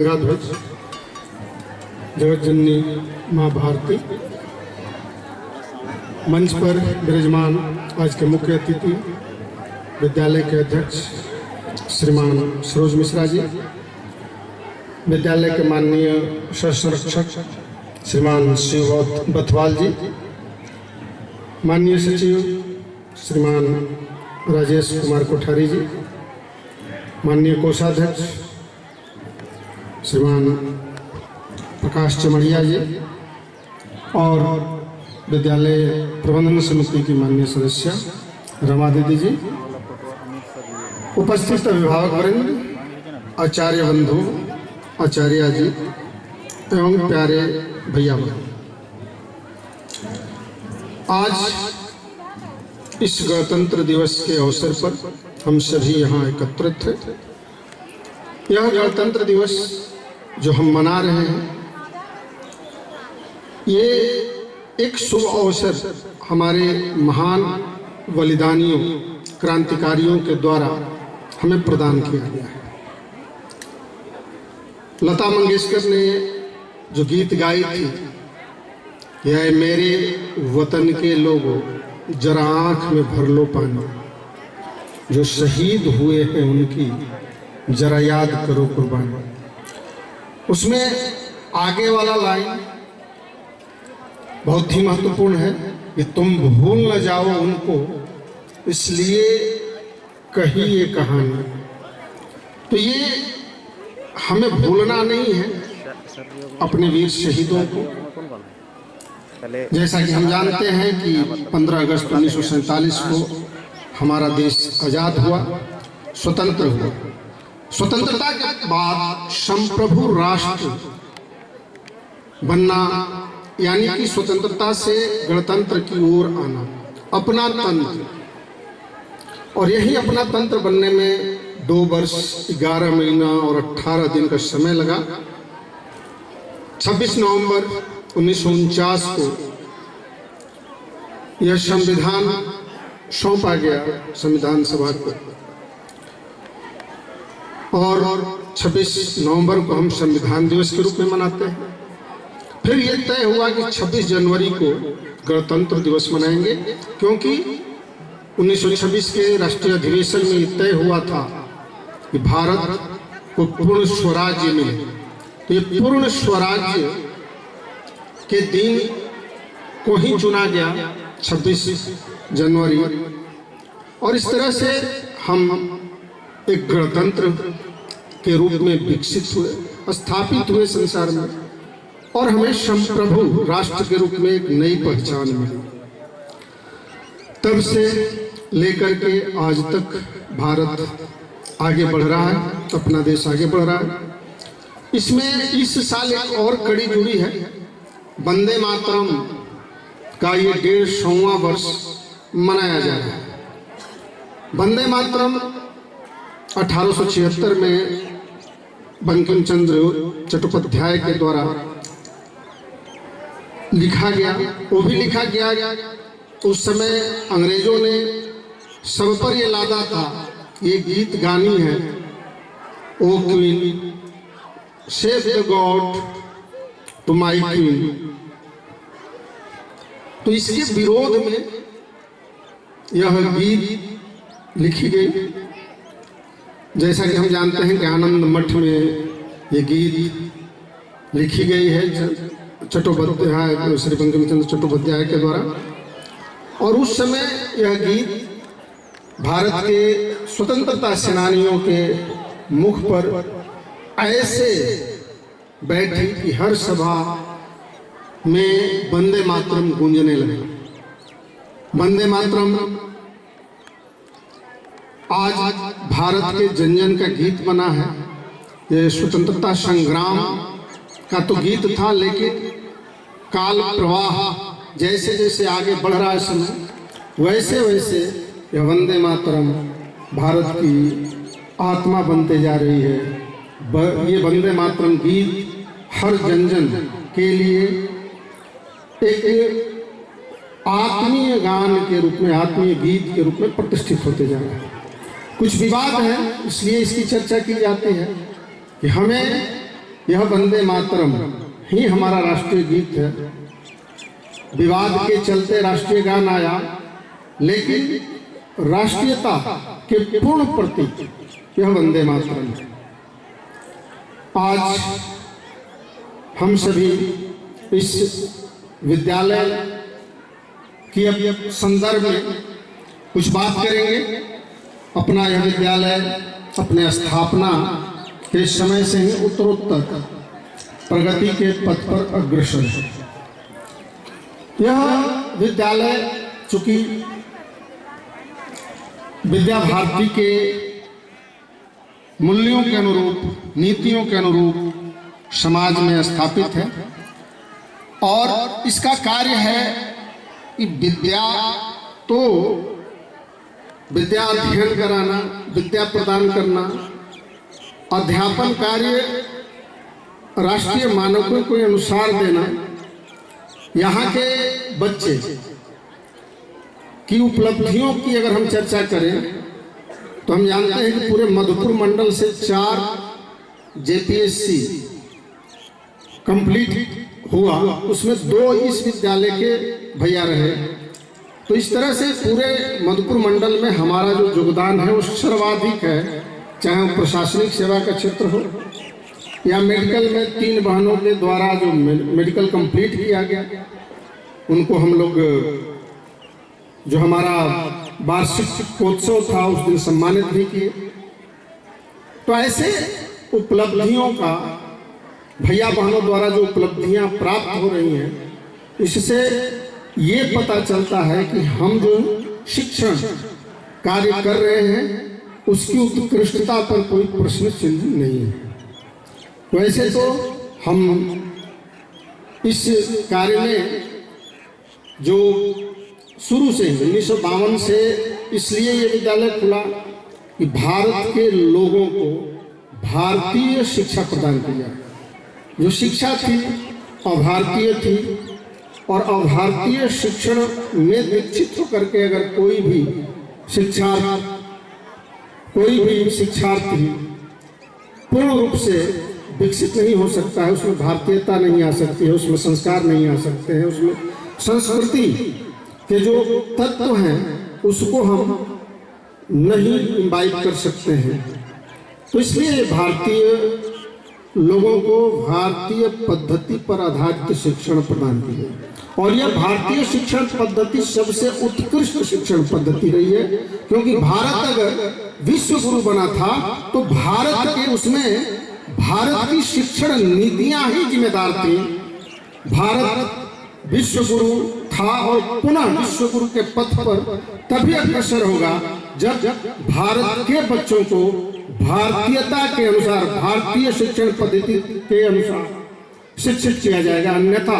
ध्वज जगत जननी माँ भारती मंच पर विराजमान आज के मुख्य अतिथि विद्यालय के अध्यक्ष श्रीमान सरोज मिश्रा जी, विद्यालय के माननीय संरक्षक श्रीमान शिव बथवाल जी, माननीय सचिव श्रीमान राजेश कुमार कोठारी जी, माननीय कोषाध्यक्ष श्रीमान प्रकाश चमड़िया जी और विद्यालय प्रबंधन समिति की माननीय सदस्य रमा दीदी जी, उपस्थित अभिभावक वृंद, आचार्य बंधु, आचार्य जी एवं प्यारे भैया बहन, आज इस गणतंत्र दिवस के अवसर पर हम सभी यहाँ एकत्रित हैं। यह गणतंत्र दिवस जो हम मना रहे हैं, ये एक शुभ अवसर हमारे महान बलिदानियों, क्रांतिकारियों के द्वारा हमें प्रदान किया गया है। लता मंगेशकर ने जो गीत गाई थी, यह मेरे वतन के लोगों जरा आंख में भर लो पानी, जो शहीद हुए हैं उनकी जरा याद करो कुर्बानी। उसमें आगे वाला लाइन बहुत ही महत्वपूर्ण है कि तुम भूल न जाओ उनको, इसलिए कही ये कहानी। तो ये हमें भूलना नहीं है अपने वीर शहीदों को। जैसा कि हम जानते हैं कि 15 अगस्त 1947 को हमारा देश आजाद हुआ, स्वतंत्र हुआ। स्वतंत्रता के बाद संप्रभु राष्ट्र बनना, यानी कि स्वतंत्रता से गणतंत्र की ओर आना, अपना तंत्र। और यही अपना तंत्र बनने में 2 वर्ष 11 महीना और 18 दिन का समय लगा। 26 नवंबर 1949 को यह संविधान सौंपा गया संविधान सभा को, और 26 नवंबर को हम संविधान दिवस के रूप में मनाते हैं। फिर ये तय हुआ कि 26 जनवरी को गणतंत्र दिवस मनाएंगे, क्योंकि 1926 के राष्ट्रीय अधिवेशन में तय हुआ था कि भारत को पूर्ण स्वराज्य मिले। तो ये पूर्ण स्वराज्य के दिन को ही चुना गया 26 जनवरी, और इस तरह से हम एक गणतंत्र के रूप में विकसित हुए, स्थापित हुए संसार में, और हमें संप्रभु राष्ट्र के रूप में एक नई पहचान मिली। तब से लेकर के आज तक भारत आगे बढ़ रहा है, अपना देश आगे बढ़ रहा है। इसमें इस साल एक और कड़ी जुड़ी है, वंदे मातरम का ये 150वां वर्ष मनाया जा रहा है। वंदे मातरम 1876 में बंकिम चंद्र चट्टोपाध्याय के द्वारा लिखा गया। वो भी लिखा गया उस समय अंग्रेजों ने सब पर ये लादा था, ये गीत गानी है, O queen save the God to my queen. तो इसके विरोध में यह गीत लिखी गई। जैसा कि हम जानते हैं कि आनंद मठ में ये गीत लिखी गई है चट्टोपाध्याय, श्री बंकिम चंद्र चट्टोपाध्याय के द्वारा। और उस समय यह गीत भारत के स्वतंत्रता सेनानियों के मुख पर ऐसे बैठी कि हर सभा में वंदे मातरम गूंजने लगे। वंदे मातरम आज भारत के जन जन का गीत बना है। ये स्वतंत्रता संग्राम का तो गीत था, लेकिन काल प्रवाह जैसे जैसे आगे बढ़ रहा है समय, वैसे वैसे यह वंदे मातरम भारत की आत्मा बनते जा रही है। ये वंदे मातरम गीत हर जन जन के लिए एक आत्मीय गान के रूप में, आत्मीय गीत के रूप में प्रतिष्ठित होते जा रहा है। कुछ विवाद है, इसलिए इसकी चर्चा की जाती है कि हमें यह वंदे मातरम ही हमारा राष्ट्रीय गीत है। विवाद के चलते राष्ट्रीय गान आया, लेकिन राष्ट्रीयता के पूर्ण प्रतीक यह वंदे मातरम है। आज हम सभी इस विद्यालय की अब संदर्भ में कुछ बात करेंगे। अपना यह विद्यालय अपने स्थापना के समय से ही उत्तरोत्तर प्रगति के पथ पर अग्रसर है। यह विद्यालय चूंकि विद्या भारती के मूल्यों के अनुरूप, नीतियों के अनुरूप समाज में स्थापित है और इसका कार्य है कि विद्या अध्ययन कराना, विद्या प्रदान करना, अध्यापन कार्य राष्ट्रीय मानकों के अनुसार देना। यहाँ के बच्चे की उपलब्धियों की अगर हम चर्चा करें तो हम जानते हैं कि पूरे मधुपुर मंडल से 4 JPSC कंप्लीट हुआ, उसमें 2 इस विद्यालय के भैया रहे। तो इस तरह से पूरे मधुपुर मंडल में हमारा जो योगदान है वो सर्वाधिक है, चाहे वो प्रशासनिक सेवा का क्षेत्र हो या मेडिकल में 3 बहनों के द्वारा जो मेडिकल कंप्लीट किया गया, उनको हम लोग जो हमारा वार्षिक उत्सव था उस दिन सम्मानित भी किए। तो ऐसे उपलब्धियों का भैया बहनों द्वारा जो उपलब्धियां प्राप्त हो रही हैं, इससे ये पता चलता है कि हम जो शिक्षण कार्य कर रहे हैं उसकी उत्कृष्टता पर कोई प्रश्न चिन्ह नहीं है। वैसे तो हम इस कार्य में जो शुरू से 1952 से इसलिए ये विद्यालय खुला कि भारत के लोगों को भारतीय शिक्षा प्रदान किया। जो शिक्षा थी अभारतीय थी और अभारतीय शिक्षण में दीक्षित होकर के अगर कोई भी शिक्षार्थी पूर्ण रूप से विकसित नहीं हो सकता है, उसमें भारतीयता नहीं आ सकती है, उसमें संस्कार नहीं आ सकते हैं, उसमें संस्कृति के जो तत्व हैं उसको हम नहीं इम्बाइब कर सकते हैं। तो इसलिए भारतीय लोगों को भारतीय पद्धति पर आधारित शिक्षण प्रदान किया और यह भारतीय शिक्षण पद्धति सबसे उत्कृष्ट शिक्षण पद्धति रही है, क्योंकि भारत अगर विश्व गुरु बना था तो भारत के उसमें भारत की शिक्षण नीतियां ही जिम्मेदार थी। भारत विश्व गुरु था और पुनः विश्व गुरु के पथ पर तभी अग्रसर होगा जब भारत के बच्चों को भारतीयता के अनुसार, भारतीय शिक्षण पद्धति के अनुसार शिक्षित किया जाएगा। अन्यथा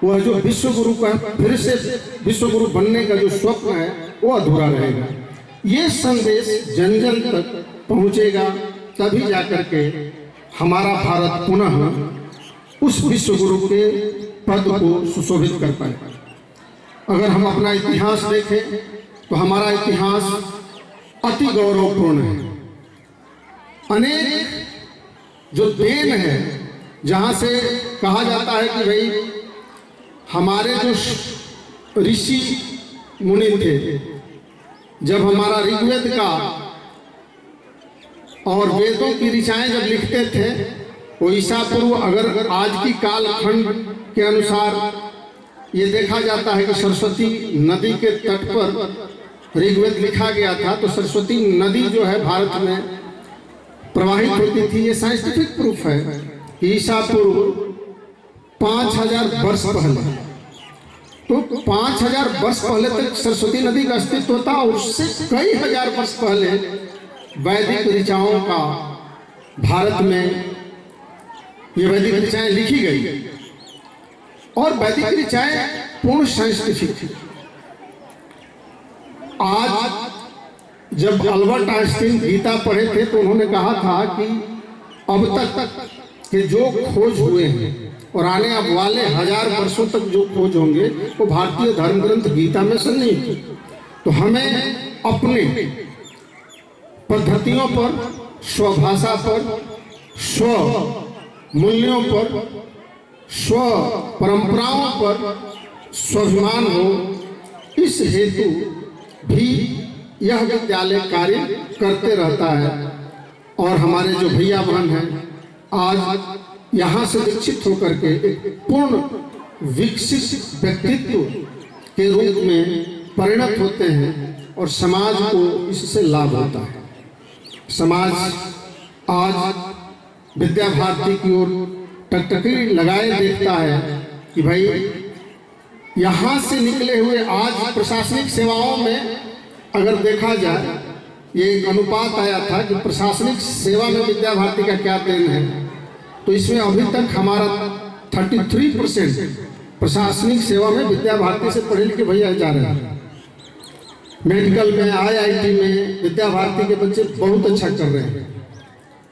वह जो विश्व गुरु का फिर से विश्व गुरु बनने का जो स्वप्न है वो अधूरा रहेगा। ये संदेश जन जन तक पहुंचेगा, तभी जाकर के हमारा भारत पुनः उस विश्व गुरु के पद को सुशोभित कर पाएगा। अगर हम अपना इतिहास देखें तो हमारा इतिहास अति गौरवपूर्ण है। अनेक जो देन है, जहाँ से कहा जाता है कि भाई हमारे जो ऋषि मुनि थे, जब हमारा ऋग्वेद का और वेदों की ऋचाएं जब लिखते थे, वो ईसा पूर्व अगर आज की कालखंड के अनुसार ये देखा जाता है कि सरस्वती नदी के तट पर ऋग्वेद लिखा गया था, तो सरस्वती नदी जो है भारत में प्रवाहित होती थी। ये साइंटिफिक प्रूफ है कि ईसा पूर्व 5000 वर्ष पहले, तो 5000 वर्ष पहले तक सरस्वती नदी का अस्तित्व था और उससे कई हजार वर्ष पहले वैदिक ऋचाओं का भारत में ये वैदिक ऋचाएं लिखी गई और वैदिक ऋचाएं पूर्ण साइंटिफिक थी। आज जब अल्बर्ट आइंस्टीन गीता पढ़े थे तो उन्होंने कहा था कि अब तक के जो खोज हुए हैं और आने अब वाले 1000 वर्षों तक जो खोज होंगे वो भारतीय धर्म ग्रंथ गीता में सन्निहित है। तो हमें अपने पद्धतियों पर, स्वभाषा पर, स्व मूल्यों पर, स्व परंपराओं पर स्वाभिमान हो, इस हेतु भी यह विद्यालय कार्य करते रहता है। और हमारे जो भैया बहन हैं आज यहाँ से विकसित होकर के एक पूर्ण विकसित व्यक्तित्व के रूप में परिणत होते हैं और समाज को इससे लाभ होता है। समाज आज विद्या भारती की ओर टकटकी लगाए देखता है कि भाई यहाँ से निकले हुए आज प्रशासनिक सेवाओं में अगर देखा जाए, ये एक अनुपात आया था कि प्रशासनिक सेवा में विद्या भारती का क्या देन है, तो इसमें अभी तक हमारा 33% प्रशासनिक सेवा में विद्या भारती से पढ़े लिखे भैया जा रहे हैं। मेडिकल में, IIT में विद्या भारती के बच्चे बहुत अच्छा कर रहे हैं।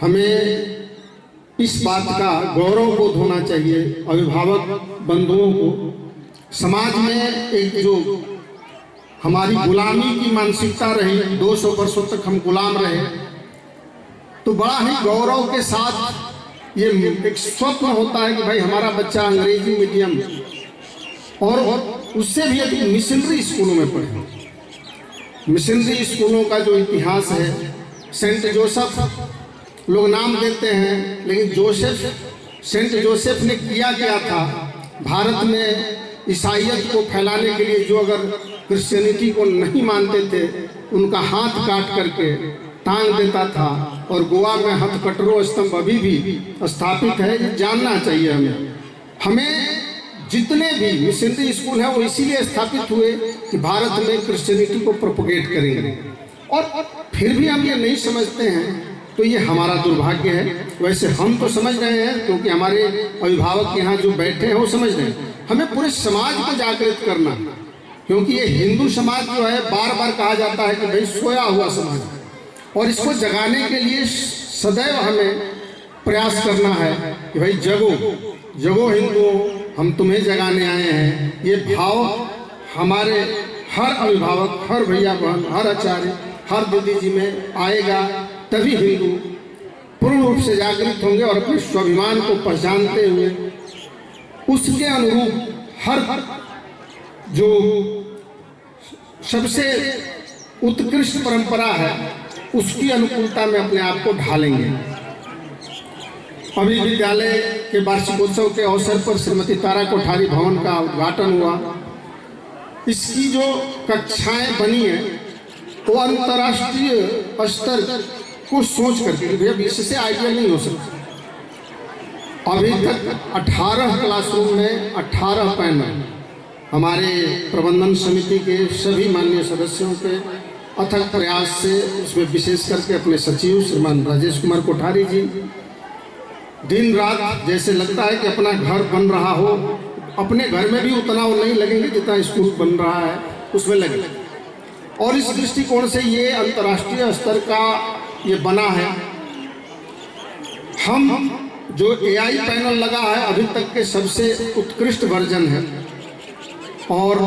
हमें इस बात का गौरव बोध होना चाहिए अभिभावक बंधुओं को। समाज में एक जो हमारी गुलामी की मानसिकता रही, 200 वर्षों तक हम गुलाम रहे, तो बड़ा ही गौरव के साथ ये एक स्वप्न होता है कि भाई हमारा बच्चा अंग्रेजी मीडियम और उससे भी अधिक मिशनरी स्कूलों में पढ़े। मिशनरी स्कूलों का जो इतिहास है, सेंट जोसेफ लोग नाम देते हैं, लेकिन सेंट जोसेफ ने किया क्या था, भारत में ईसाइयत को फैलाने के लिए जो अगर क्रिश्चियनिटी को नहीं मानते थे उनका हाथ काट करके टांग देता था। और गोवा में हथकटरो स्तंभ अभी भी स्थापित है। ये जानना चाहिए हमें जितने भी मिशनरी स्कूल हैं वो इसीलिए स्थापित हुए कि भारत में क्रिश्चियनिटी को प्रोपोगेट करेंगे, और फिर भी हम ये नहीं समझते हैं, तो ये हमारा दुर्भाग्य है। वैसे हम तो समझ रहे हैं क्योंकि हमारे अभिभावक यहाँ जो बैठे हैं वो समझ रहे हैं। हमें पूरे समाज को जागृत करना, क्योंकि ये हिंदू समाज जो है बार बार कहा जाता है कि भाई सोया हुआ समाज है, और इसको जगाने के लिए सदैव हमें प्रयास करना है कि भाई जगो जगो हिंदुओं, हम तुम्हें जगाने आए हैं। ये भाव हमारे हर अभिभावक, हर भैया बहन, हर आचार्य, हर दीदी जी में आएगा, तभी हिंदू पूर्ण रूप से जागृत होंगे और अपने स्वाभिमान को पहचानते हुए उसके अनुरूप हर जो सबसे उत्कृष्ट परंपरा है उसकी अनुकूलता में अपने आप को ढालेंगे। अभी विद्यालय के वार्षिकोत्सव के अवसर पर श्रीमती तारा कोठारी भवन का उद्घाटन हुआ। इसकी जो कक्षाएं बनी है वो अंतर्राष्ट्रीय स्तर को सोच करके, भैया इससे आइडिया नहीं हो सकता। अभी तक 18 क्लासरूम में 18 पैनल हमारे प्रबंधन समिति के सभी माननीय सदस्यों के अथक प्रयास से, उसमें विशेष करके अपने सचिव श्रीमान राजेश कुमार कोठारी जी, दिन रात जैसे लगता है कि अपना घर बन रहा हो, अपने घर में भी उतना वो नहीं लगेंगे जितना स्कूल बन रहा है उसमें लगे। और इस दृष्टिकोण से ये अंतर्राष्ट्रीय स्तर का ये बना है। हम जो AI पैनल लगा है अभी तक के सबसे उत्कृष्ट वर्जन है, और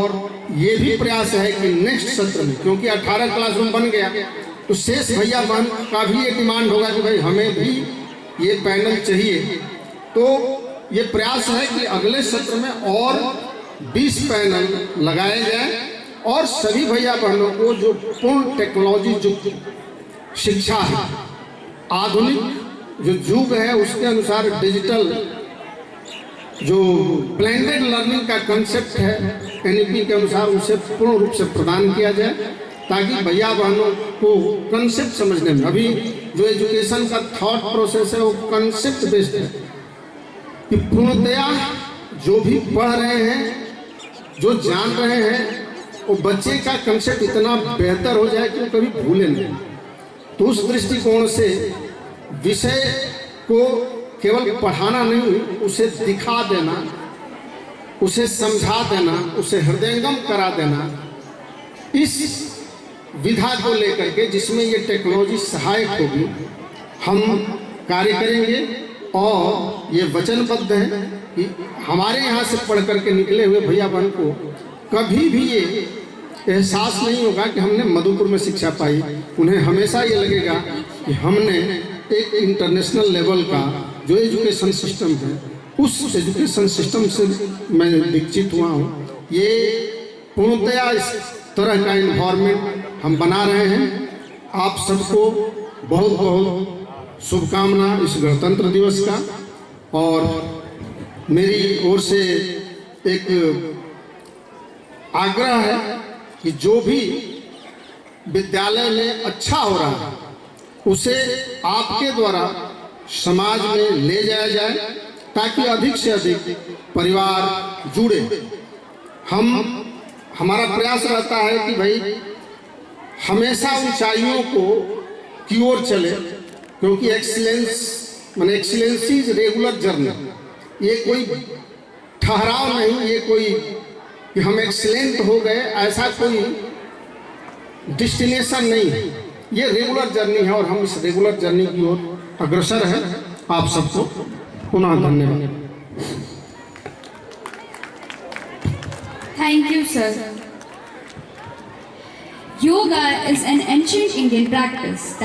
ये भी प्रयास है कि नेक्स्ट सत्र में, क्योंकि 18 क्लासरूम बन गया, तो शेष भैया बहन का भी ये डिमांड होगा कि भाई हमें भी ये पैनल चाहिए। तो ये प्रयास है कि अगले सत्र में और 20 पैनल लगाए जाए और सभी भैया बहनों को जो पूर्ण टेक्नोलॉजी जो शिक्षा है, आधुनिक जो युग है उसके अनुसार डिजिटल जो ब्लेंडेड लर्निंग का कंसेप्ट है NEP के अनुसार उसे पूर्ण रूप से प्रदान किया जाए, ताकि भैया बहनों को कंसेप्ट समझने में, अभी जो एजुकेशन का थॉट प्रोसेस है वो कंसेप्ट बेस्ड है, कि पूर्णतया जो भी पढ़ रहे हैं, जो जान रहे हैं, वो बच्चे का कंसेप्ट इतना बेहतर हो जाए कि वो कभी भूले नहीं। तो उस दृष्टिकोण से विषय को केवल पढ़ाना नहीं, उसे दिखा देना, उसे समझा देना, उसे हृदयंगम करा देना, इस विधा को लेकर के जिसमें ये टेक्नोलॉजी सहायक होगी, हम कार्य करेंगे। और ये वचनबद्ध है कि हमारे यहाँ से पढ़ करके निकले हुए भैया बहन को कभी भी ये एहसास नहीं होगा कि हमने मधुपुर में शिक्षा पाई। उन्हें हमेशा ये लगेगा कि हमने एक इंटरनेशनल लेवल का जो एजुकेशन सिस्टम है, उस एजुकेशन सिस्टम से मैं दीक्षित हुआ हूँ। ये पूर्णतया इस तरह का इन्वायरमेंट हम बना रहे हैं। आप सबको बहुत बहुत शुभकामना इस गणतंत्र दिवस का। और मेरी ओर से एक आग्रह है कि जो भी विद्यालय में अच्छा हो रहा है उसे आपके द्वारा समाज में ले जाया जाए, ताकि अधिक से अधिक परिवार जुड़े। हमारा प्रयास रहता है कि भाई हमेशा ऊंचाइयों की ओर चले, क्योंकि एक्सीलेंसी इज रेगुलर जर्नी। ये कोई ठहराव नहीं, ये कोई कि हम एक्सीलेंट हो गए, ऐसा कोई डेस्टिनेशन नहीं है। ये रेगुलर जर्नी है और हम इस रेगुलर जर्नी की ओर अग्रसर हैं। आप सबको पुनः धन्यवाद। Thank you, sir. Yoga is an ancient Indian practice